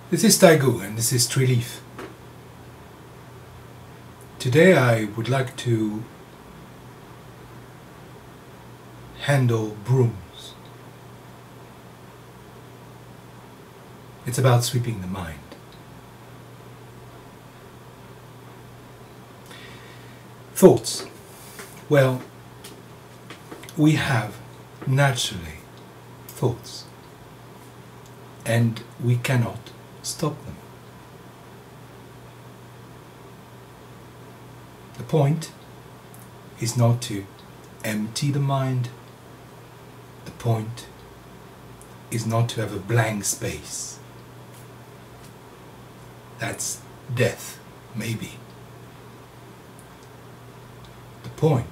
This is Taigu and this is Tree Leaf. Today I would like to handle brooms. It's about sweeping the mind. Thoughts. Well, we have naturally thoughts and we cannot stop them. The point is not to empty the mind. The point is not to have a blank space. That's death, maybe. The point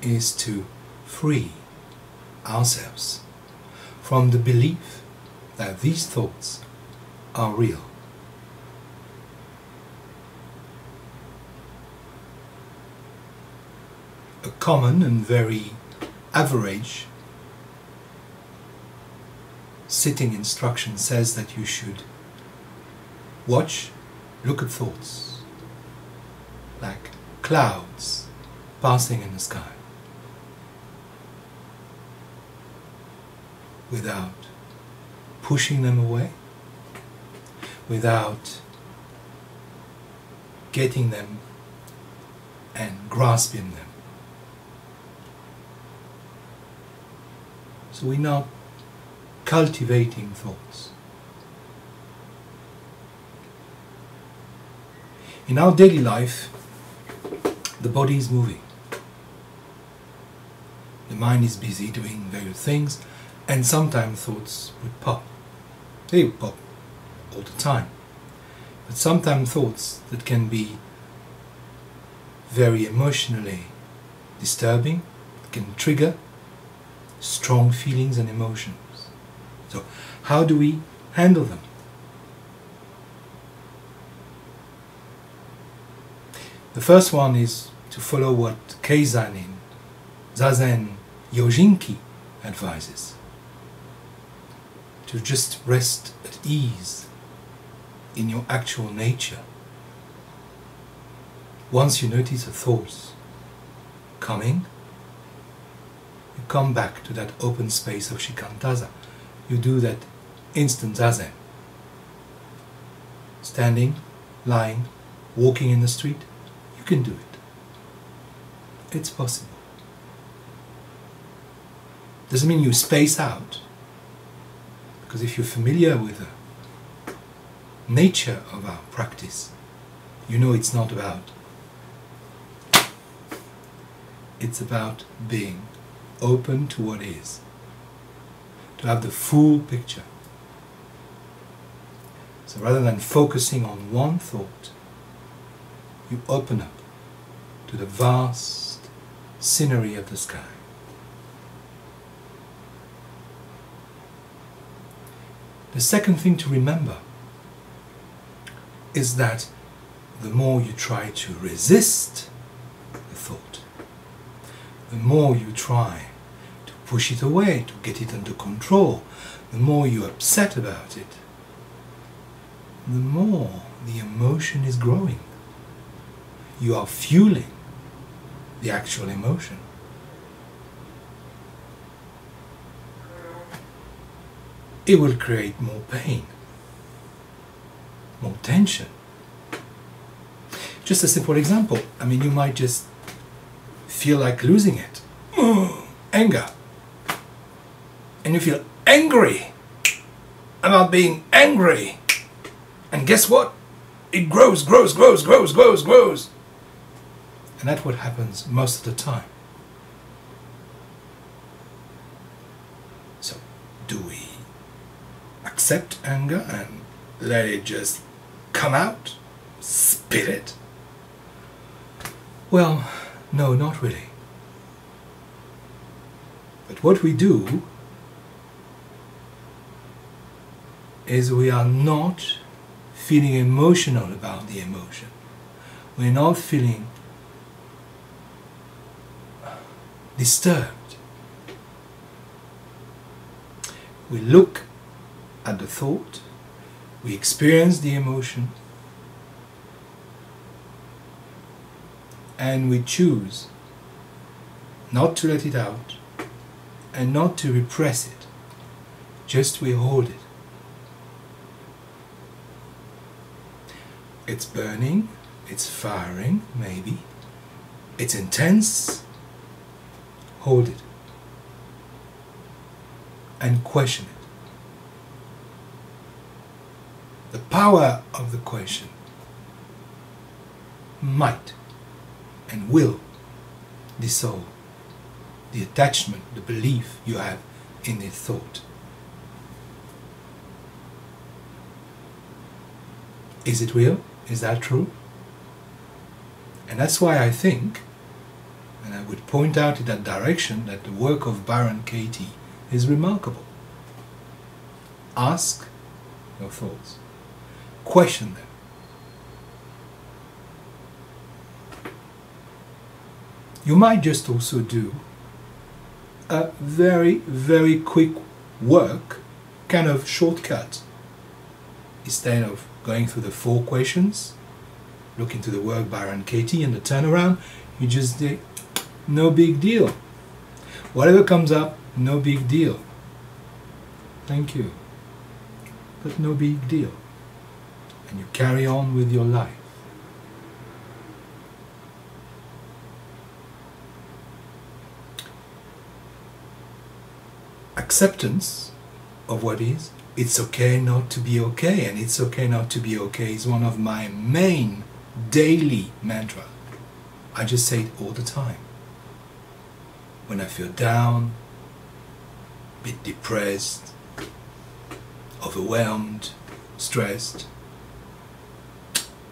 is to free ourselves from the belief that these thoughts are real. A common and very average sitting instruction says that you should look at thoughts like clouds passing in the sky without pushing them away, without getting them and grasping them. So we're not cultivating thoughts. In our daily life, the body is moving. The mind is busy doing various things, and sometimes thoughts would pop. They would pop all the time. But sometimes thoughts that can be very emotionally disturbing, can trigger strong feelings and emotions. So how do we handle them? The first one is to follow what Keizen in Zazen Yojinki advises. To just rest at ease in your actual nature. Once you notice a thought coming, you come back to that open space of Shikantaza. You do that instant Zazen. Standing, lying, walking in the street, you can do it. It's possible. Doesn't mean you space out. Because if you're familiar with the nature of our practice, you know it's not about. It's about being open to what is. To have the full picture. So rather than focusing on one thought, you open up to the vast scenery of the sky. The second thing to remember is that the more you try to resist the thought, the more you try to push it away, to get it under control, the more you're upset about it, the more the emotion is growing. You are fueling the actual emotion. It will create more pain, more tension. Just a simple example. I mean, you might just feel like losing it. Anger. And you feel angry about being angry. And guess what? It grows. And that's what happens most of the time. So, do we accept anger and let it just come out? Spit it? Well, no, not really. But what we do is we are not feeling emotional about the emotion. We're not feeling disturbed. We look at the thought, we experience the emotion, and we choose not to let it out and not to repress it, just we hold it. It's burning, it's firing, maybe, it's intense, hold it and question it. The power of the question might and will dissolve the attachment, the belief you have in the thought. Is it real? Is that true? And that's why I think, and I would point out in that direction, that the work of Byron Katie is remarkable. Ask your thoughts. Question them. You might just also do a very, very quick work, kind of shortcut. Instead of going through the 4 questions, look into the work Byron Katie and the turnaround, you just say, no big deal. Whatever comes up, no big deal. Thank you. But no big deal. And you carry on with your life. Acceptance of what is, it's okay not to be okay, and it's okay not to be okay is one of my main daily mantra. I just say it all the time. When I feel down, a bit depressed, overwhelmed, stressed,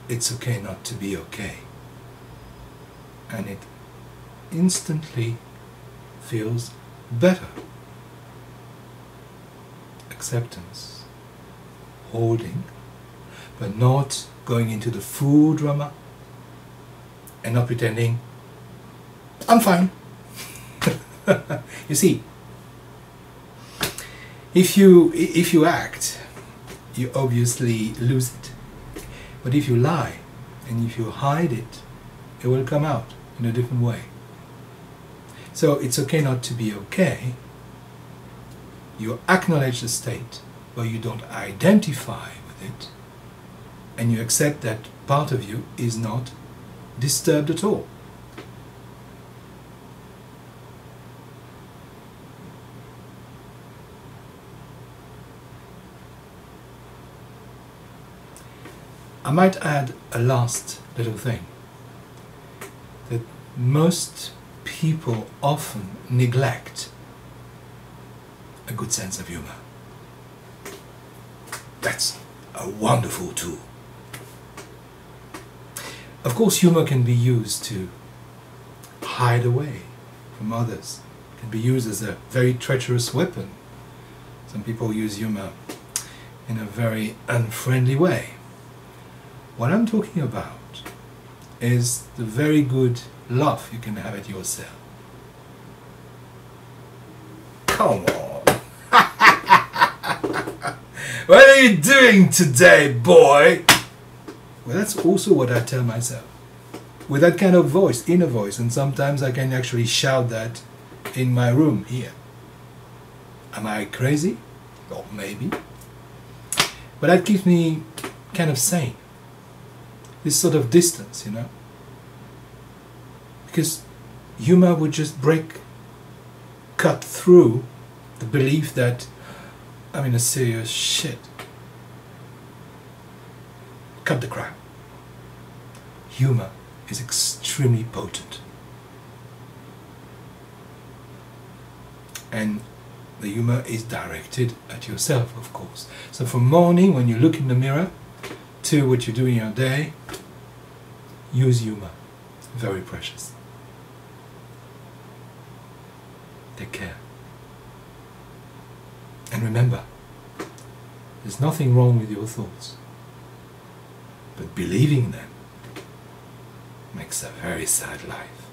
it's okay not to be okay. And it instantly feels better. Acceptance, holding, but not going into the full drama and not pretending I'm fine. You see, if you act, you obviously lose it. But if you lie and if you hide it, it will come out in a different way. So it's okay not to be okay. You acknowledge the state, but you don't identify with it, and you accept that part of you is not disturbed at all. I might add a last little thing, that most people often neglect a good sense of humor. That's a wonderful tool. Of course, humor can be used to hide away from others. It can be used as a very treacherous weapon. Some people use humor in a very unfriendly way. What I'm talking about is the very good laugh you can have at yourself. Come on. What are you doing today, boy? Well, that's also what I tell myself. With that kind of voice, inner voice, and sometimes I can actually shout that in my room here. Am I crazy? Well, maybe. But that keeps me kind of sane. This sort of distance, you know. Because humor would just cut through the belief that I'm in a serious shit. Cut the crap. Humor is extremely potent. And the humor is directed at yourself, of course. So from morning, when you look in the mirror, to what you do in your day, use humor. Very precious. Take care. And remember, there's nothing wrong with your thoughts, but believing them makes a very sad life.